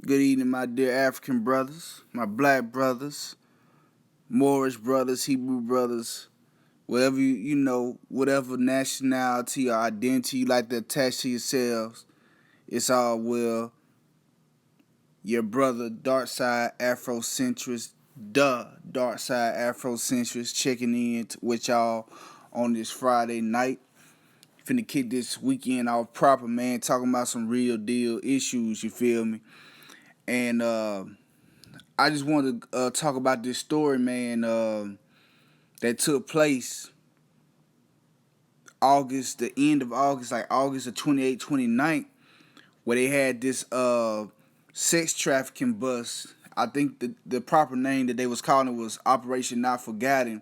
Good evening, my dear African brothers, my black brothers, Moorish brothers, Hebrew brothers, whatever whatever nationality or identity you like to attach to yourselves, it's all well. Your brother, Dark Side Afrocentrist, Dark Side Afrocentrist, checking in with y'all on this Friday night. Finna kick this weekend off proper, man. Talking about some real deal issues, you feel me? And I just wanted to talk about this story, man, that took place the end of August, like August of 28th, 29th, where they had this sex trafficking bus. I think the proper name that they was calling it was Operation Not Forgotten,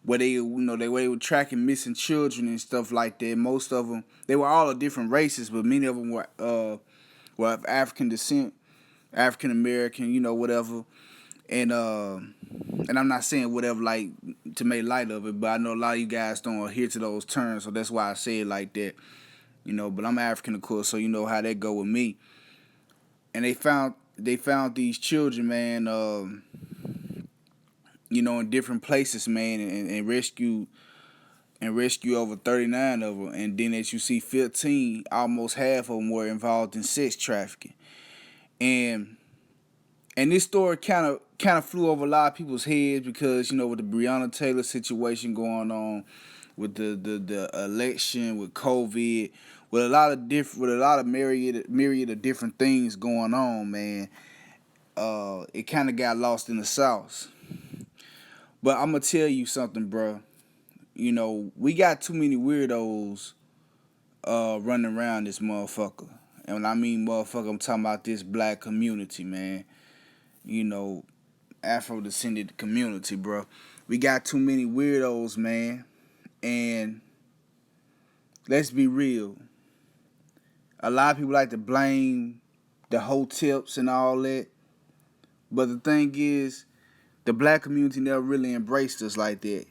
where they were tracking missing children and stuff like that. Most of them, they were all of different races, but many of them were of African descent, African American, whatever. And I'm not saying whatever like to make light of it, but I know a lot of you guys don't adhere to those terms, so that's why I say it like that, But I'm African, of course, so you know how that go with me. And they found these children, man, in different places, man, and rescue over 39 of them, and then as you see, 15, almost half of them were involved in sex trafficking, and this story kind of flew over a lot of people's heads because with the Breonna Taylor situation going on, with the election, with COVID, with a lot of myriad of different things going on, man. It kind of got lost in the sauce. But I'm gonna tell you something, bro. We got too many weirdos running around this motherfucker. And when I mean motherfucker, I'm talking about this black community, man. You know, Afro-descended community, bro. We got too many weirdos, man. And let's be real. A lot of people like to blame the hoteps and all that. But the thing is, the black community never really embraced us like that.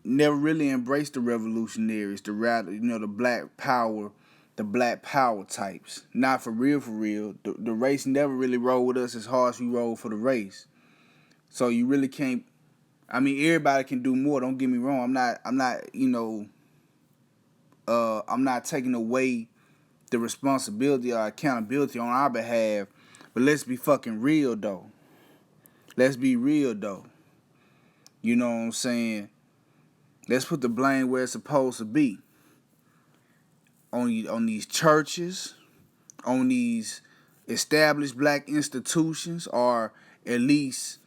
Never really embraced the revolutionaries, the black power types. Not for real, for real. The race never really rolled with us as hard as we rolled for the race. So you really can't. I mean, everybody can do more. Don't get me wrong. I'm not taking away the responsibility or accountability on our behalf. But let's be fucking real though. Let's be real though. You know what I'm saying? Let's put the blame where it's supposed to be. On these churches, on these established black institutions, or at least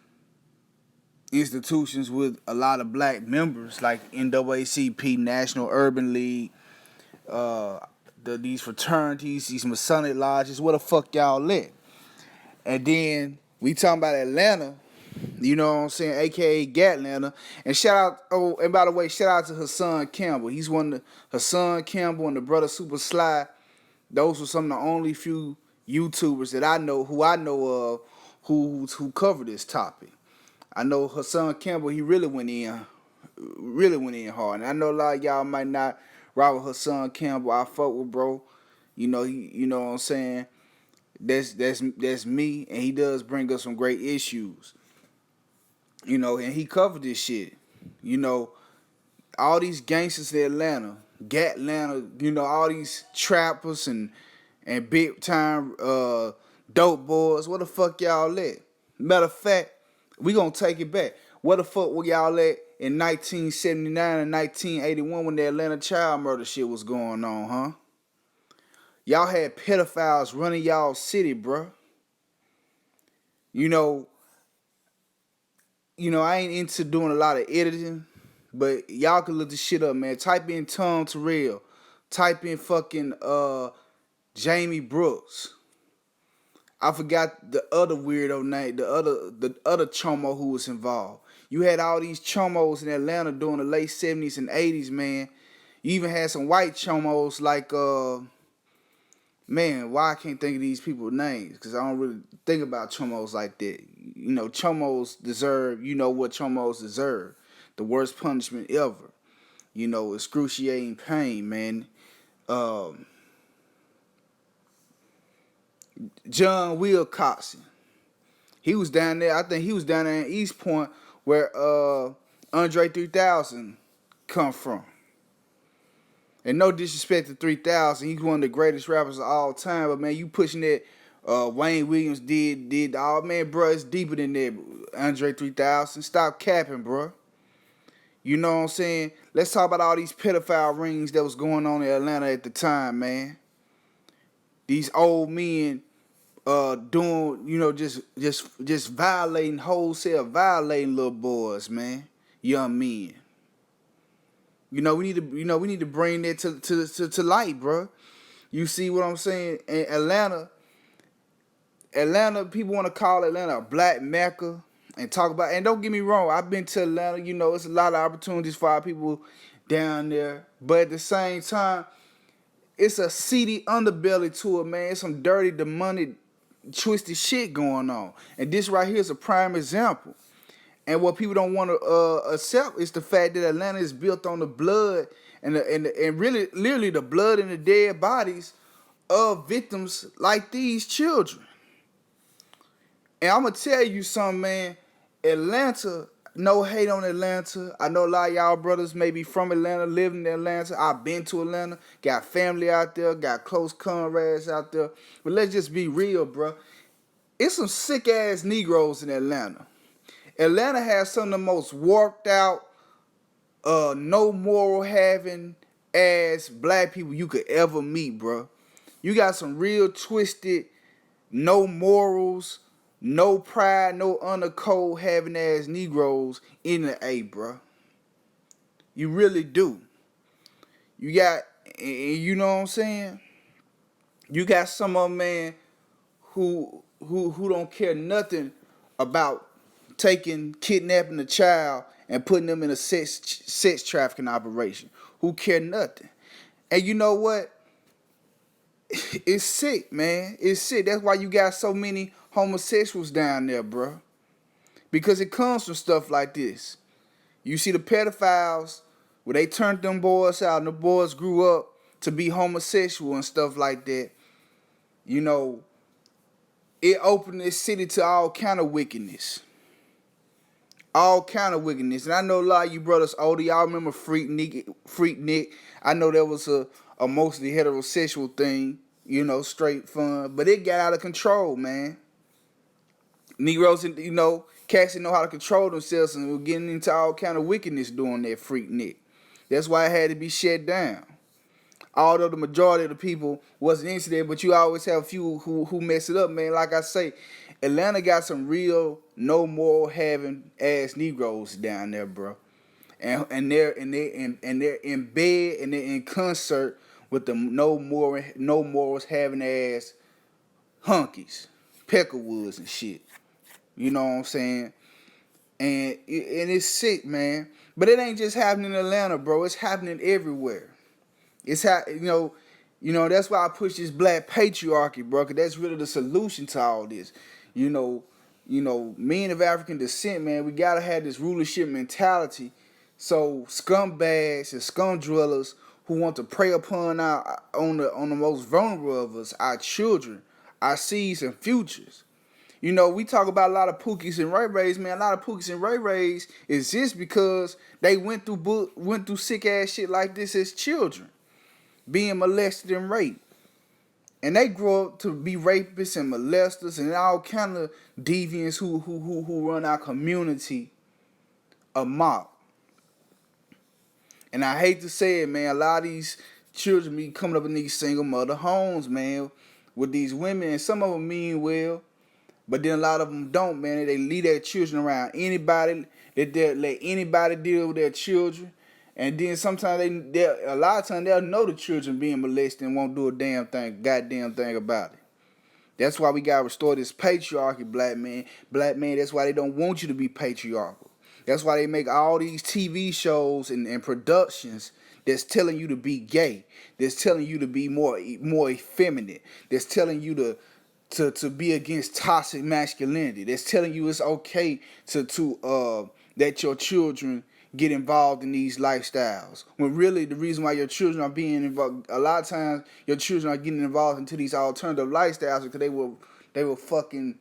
institutions with a lot of black members, like NAACP, National Urban League, these fraternities, these Masonic lodges. Where the fuck y'all at? And then we talking about Atlanta. You know what I'm saying? AKA Gatlanta. And and by the way, shout out to Hassan Campbell. He's Hassan Campbell and the brother Super Sly. Those were some of the only few YouTubers that I know of who cover this topic. I know Hassan Campbell, he really went in hard. And I know a lot of y'all might not rock with Hassan Campbell. I fuck with bro. You know what I'm saying? That's me, and he does bring us some great issues. And he covered this shit. All these gangsters in Atlanta, Gatlanta, all these trappers and big time dope boys. Where the fuck y'all at? Matter of fact, we gonna take it back. Where the fuck were y'all at in 1979 and 1981 when the Atlanta child murder shit was going on, huh? Y'all had pedophiles running y'all city, bruh. You know, I ain't into doing a lot of editing, but y'all can look this shit up, man. Type in Tom Terrell. Type in fucking Jamie Brooks. I forgot the other weirdo name, the other chomo who was involved. You had all these chomos in Atlanta during the late 70s and 80s, man. You even had some white chomos like man, why I can't think of these people's names? Because I don't really think about chomos like that. Chomos deserve, what chomos deserve. The worst punishment ever. Excruciating pain, man. John Wilcoxon. He was down there. I think he was down there in East Point where Andre 3000 come from. And no disrespect to 3000, he's one of the greatest rappers of all time. But man, you pushing that Wayne Williams did all, man, bro. It's deeper than that. Andre 3000, stop capping, bro. You know what I'm saying? Let's talk about all these pedophile rings that was going on in Atlanta at the time, man. These old men doing, just violating, wholesale violating little boys, man, young men. We need to bring that to light, bro. You see what I'm saying? In Atlanta, people want to call Atlanta a black Mecca and talk about. And don't get me wrong, I've been to Atlanta. It's a lot of opportunities for our people down there, but at the same time, it's a seedy underbelly to it, man. It's some dirty, demonic, twisted shit going on, and this right here is a prime example. And what people don't want to accept is the fact that Atlanta is built on the blood and really, literally the blood and the dead bodies of victims like these children. And I'm gonna tell you something, man. Atlanta, no hate on Atlanta. I know a lot of y'all brothers may be from Atlanta, living in Atlanta. I've been to Atlanta, got family out there, got close comrades out there. But let's just be real, bro. It's some sick ass Negroes in Atlanta. Atlanta has some of the most warped out, no moral having ass black people you could ever meet, bro. You got some real twisted, no morals, no pride, no honor code having ass Negroes in the A, bro. You really do. You got, you know what I'm saying? You got some of them, man, who don't care nothing about kidnapping a child and putting them in a sex trafficking operation. Who care nothing. And you know what? It's sick, man. It's sick. That's why you got so many homosexuals down there, bro. Because it comes from stuff like this. You see the pedophiles, where they turned them boys out and the boys grew up to be homosexual and stuff like that. It opened this city to all kind of wickedness. All kind of wickedness. And I know a lot of you brothers older, y'all remember Freak Nick. I know that was a mostly heterosexual thing, straight fun. But it got out of control, man. Negroes, cats didn't know how to control themselves and were getting into all kind of wickedness doing that Freak Nick. That's why it had to be shut down. Although the majority of the people wasn't into that, but you always have a few who mess it up, man. Like I say, Atlanta got some real no moral having ass Negroes down there, bro. And they're in bed and they're in concert with the no morals having ass hunkies, Peckerwoods and shit. You know what I'm saying? And it's sick, man. But it ain't just happening in Atlanta, bro. It's happening everywhere. It's that's why I push this black patriarchy, bro, because that's really the solution to all this. Men of African descent, man, we gotta have this rulership mentality. So scumbags and scum drillers who want to prey upon on the most vulnerable of us, our children, our seeds and futures. We talk about a lot of Pookies and Ray Rays, man. A lot of Pookies and Ray Rays is just because they went through sick ass shit like this as children, being molested and raped. And they grow up to be rapists and molesters and all kind of deviants who run our community amok. And I hate to say it, man, a lot of these children be coming up in these single mother homes, man, with these women, and some of them mean well, but then a lot of them don't, man. They leave their children around anybody. They let anybody deal with their children. And then sometimes a lot of times they'll know the children being molested and won't do a goddamn thing about it. That's why we gotta restore this patriarchy, black man. Black man, that's why they don't want you to be patriarchal. That's why they make all these TV shows and productions that's telling you to be gay. That's telling you to be more effeminate. That's telling you to be against toxic masculinity. That's telling you it's okay to that your children get involved in these lifestyles. When really the reason why your children are being involved, a lot of times your children are getting involved into these alternative lifestyles because they were fucking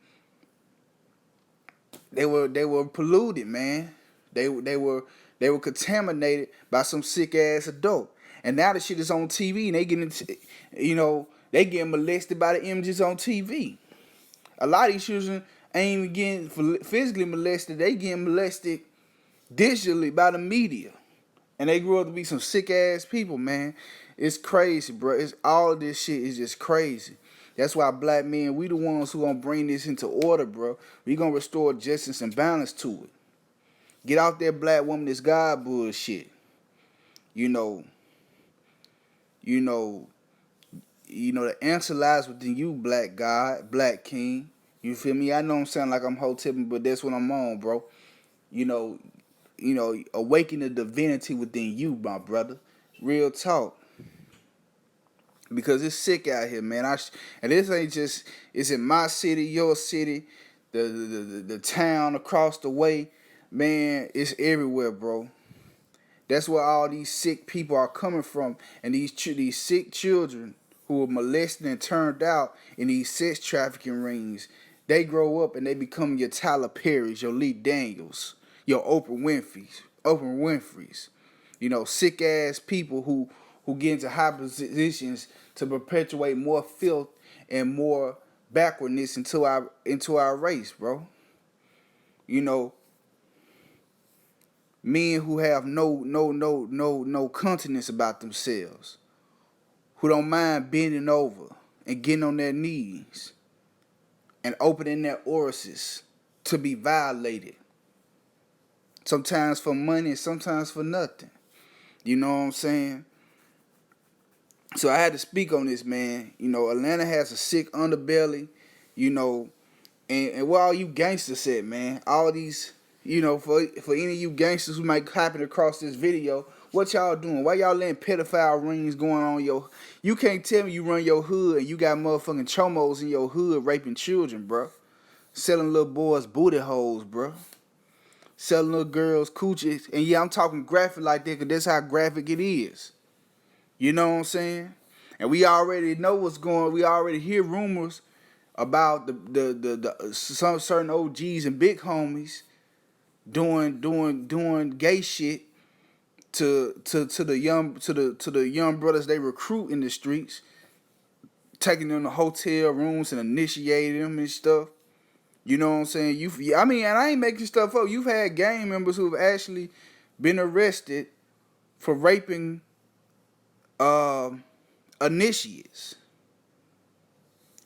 they were polluted, man. They were contaminated by some sick ass adult. And now the shit is on TV and they getting they getting molested by the images on TV. A lot of these children ain't even getting physically molested, they getting molested digitally by the media. And they grew up to be some sick ass people, man. It's crazy, bro. It's all of this shit is just crazy. That's why black men, we the ones who gonna bring this into order, bro. We gonna restore justice and balance to it. Get out there, black woman is God bullshit. You know, the answer lies within you, black God, black king. You feel me? I know I'm sounding like I'm tipping, but that's what I'm on, bro. You know, awaken the divinity within you, my brother. Real talk. Because it's sick out here, man. And this ain't just, it's in my city, your city, the town across the way. Man, it's everywhere, bro. That's where all these sick people are coming from. And these sick children who are molested and turned out in these sex trafficking rings, they grow up and they become your Tyler Perrys, your Lee Daniels, your Oprah Winfrey's. Sick ass people who get into high positions to perpetuate more filth and more backwardness into our race, bro. Men who have no continence about themselves, who don't mind bending over and getting on their knees and opening their orifices to be violated. Sometimes for money and sometimes for nothing. You know what I'm saying? So I had to speak on this, man. Atlanta has a sick underbelly, and where all you gangsters at, man? All these, for any of you gangsters who might happen across this video, what y'all doing? Why y'all letting pedophile rings going on You can't tell me you run your hood and you got motherfucking chomos in your hood raping children, bro. Selling little boys booty holes, bro. Selling little girls coochies. And yeah, I'm talking graphic like that because that's how graphic it is. You know what I'm saying? And we already know what's going on. We already hear rumors about the some certain OGs and big homies doing gay shit to the young brothers they recruit in the streets, taking them to hotel rooms and initiating them and stuff. You know what I'm saying? And I ain't making stuff up. You've had gang members who have actually been arrested for raping initiates.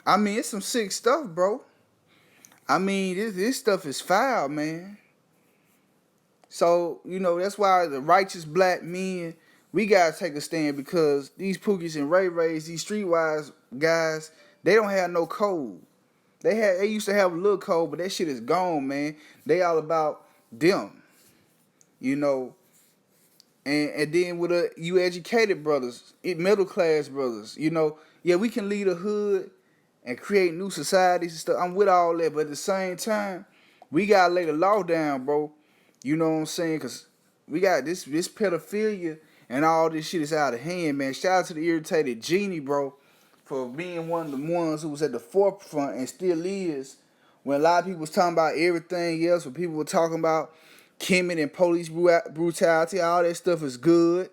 It's some sick stuff, bro. This stuff is foul, man. So, that's why the righteous black men, we gotta take a stand because these Pookies and Ray Rays, these streetwise guys, they don't have no code. They used to have a little code, but that shit is gone, man. They all about them. And then with you educated brothers, middle class brothers, yeah, we can lead a hood and create new societies and stuff. I'm with all that, but at the same time, we gotta lay the law down, bro. You know what I'm saying? Cause we got this pedophilia and all this shit is out of hand, man. Shout out to the irritated genie, bro, for being one of the ones who was at the forefront and still is. When a lot of people was talking about everything else, when people were talking about Kemet and police brutality, all that stuff is good.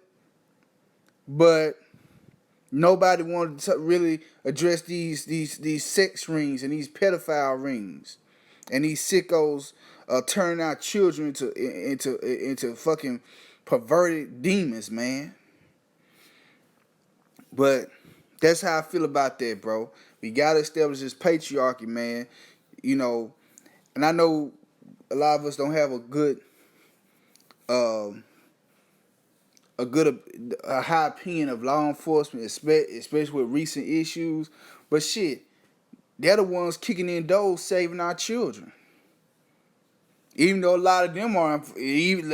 But nobody wanted to really address these sex rings and these pedophile rings and these sickos turning our children into fucking perverted demons, man. But that's how I feel about that, bro. We gotta establish this patriarchy, man. And I know a lot of us don't have a high opinion of law enforcement, especially with recent issues. But shit, they're the ones kicking in doors, saving our children. Even though a lot of them are, even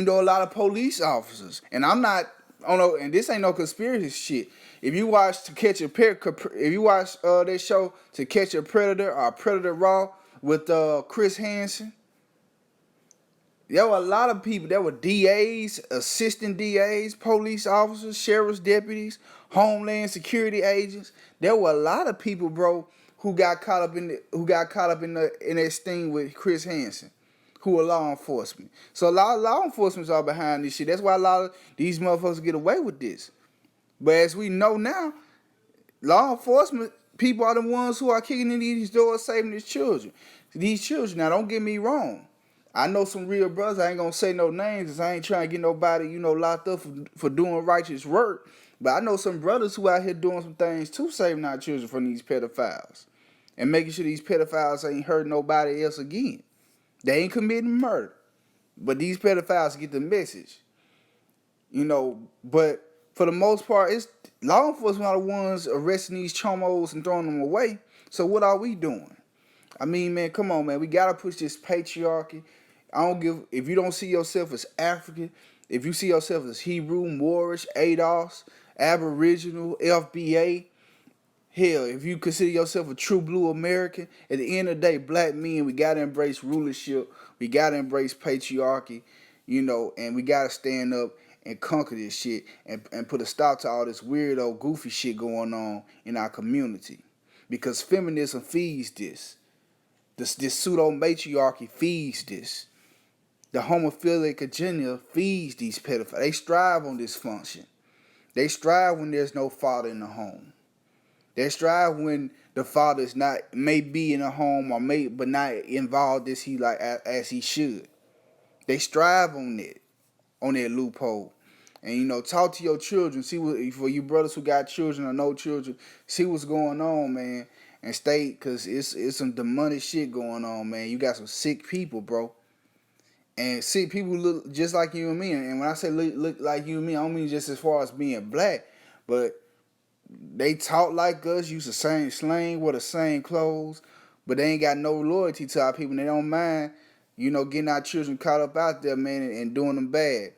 though a lot of police officers, and I'm not, and this ain't no conspiracy shit. If you watch that show To Catch a Predator or Predator Raw with Chris Hansen, There were a lot of people. There were DAs, assistant DAs, police officers, sheriff's deputies, homeland security agents. There were a lot of people, bro, who got caught up in that sting with Chris Hansen, who were law enforcement. So a lot of law enforcement are behind this shit. That's why a lot of these motherfuckers get away with this. But as we know now, law enforcement people are the ones who are kicking in these doors, saving these children. These children. Now, don't get me wrong. I know some real brothers. I ain't gonna say no names because I ain't trying to get nobody, locked up for doing righteous work. But I know some brothers who out here doing some things to saving our children from these pedophiles and making sure these pedophiles ain't hurt nobody else again. They ain't committing murder, but these pedophiles get the message. But for the most part, it's law enforcement are the ones arresting these chomos and throwing them away. So what are we doing? I mean, man, come on, man. We gotta push this patriarchy. If you don't see yourself as African, if you see yourself as Hebrew, Moorish, ADOS, Aboriginal, FBA, hell, if you consider yourself a true blue American, at the end of the day, black men, we gotta embrace rulership. We gotta embrace patriarchy, and we gotta stand up and conquer this shit and put a stop to all this weirdo, goofy shit going on in our community. Because feminism feeds this. This pseudo matriarchy feeds this. The homophilic agenda feeds these pedophiles. They strive on dysfunction. They strive when there's no father in the home. They strive when the father is may be in the home but not involved as he should. They strive on that loophole. And talk to your children. See what for you brothers who got children or no children. See what's going on, man, and stay, cause it's some demonic shit going on, man. You got some sick people, bro. And sick people look just like you and me. And when I say look like you and me, I don't mean just as far as being black, but they talk like us, use the same slang, wear the same clothes, but they ain't got no loyalty to our people. And they don't mind, getting our children caught up out there, man, and doing them bad.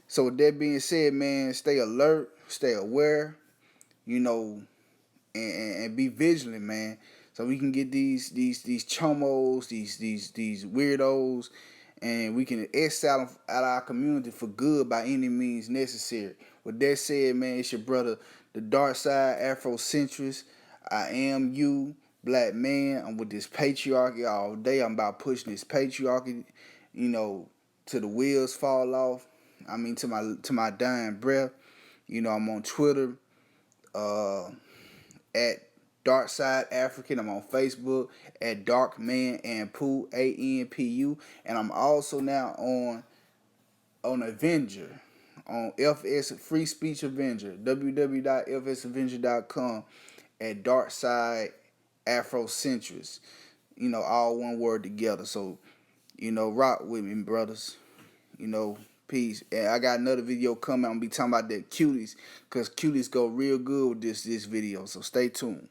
So with that being said, man, stay alert, stay aware, and be vigilant, man. So we can get these chomos, these weirdos, and we can exile them out of our community for good by any means necessary. With that said, man, it's your brother, the dark side Afrocentrist. I am you, black man. I'm with this patriarchy all day. I'm about pushing this patriarchy, till the wheels fall off. I mean, to my dying breath. I'm on Twitter, at Darkside African. I'm on Facebook at Darkman and Pooh, ANPU, and I'm also now on Avenger, on FS Free Speech Avenger, www.fsavenger.com, at Darkside Afrocentrist. All one word together. So, rock with me, brothers. Peace. And I got another video coming. I'm gonna be talking about that cuties, because cuties go real good with this video. So stay tuned.